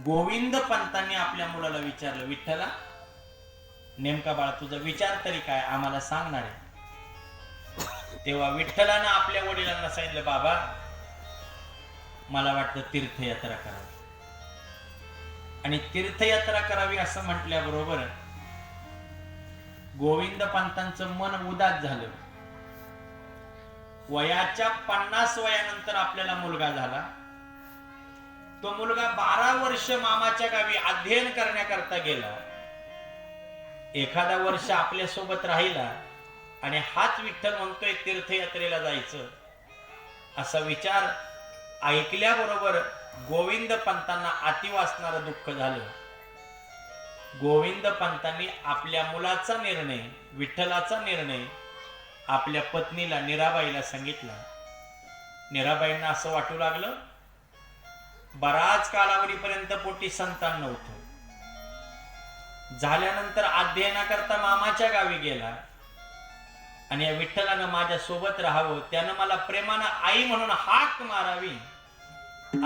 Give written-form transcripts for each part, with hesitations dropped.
गोविंद पंतांनी आपल्या मुलाला विचारलं, विठ्ठला नेमका बाळा तुझा विचार तरी काय आम्हाला सांगणार आहे. तेव्हा विठ्ठलानं आपल्या वडिलांना सांगितलं, बाबा मला वाटतं तीर्थयात्रा करावी. आणि तीर्थयात्रा करावी असं म्हटल्याबरोबर गोविंद पंतांचं मन उदास झालं. वयाच्या 50 वयानंतर आपल्याला मुलगा झाला. तो मुलगा 12 वर्ष मामाच्या गावी अध्ययन करण्याकरता गेला. एखादा वर्ष आपल्या सोबत राहिला आणि हाच विठ्ठल म्हणतोय तीर्थयात्रेला जायचं, असा विचार ऐकल्याबरोबर गोविंद पंतांना अतिवासणारं दुःख झालं. गोविंद पंतांनी आपल्या मुलाचा निर्णय, विठ्ठलाचा निर्णय आपल्या पत्नीला मीराबाईला सांगितला. मीराबाईंना असं वाटू लागलं, बराच कालावधीपर्यंत पोटी संतान नव्हतं. झाल्यानंतर अध्ययनाकरता मामाच्या गावी गेला आणि या विठ्ठलानं माझ्या सोबत राहावं, त्यानं मला प्रेमानं आई म्हणून हाक मारावी,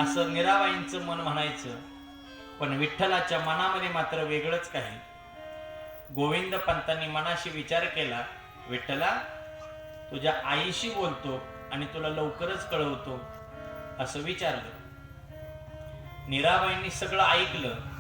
असं मीराबाईंचं मन म्हणायचं. पण विठ्ठलाच्या मनामध्ये मात्र वेगळंच काही. गोविंद पंतांनी मनाशी विचार केला, विठ्ठला तुझ्या आईशी बोलतो आणि तुला लवकरच कळवतो, असं विचारलं. मीराबाईंनी सगळं ऐकलं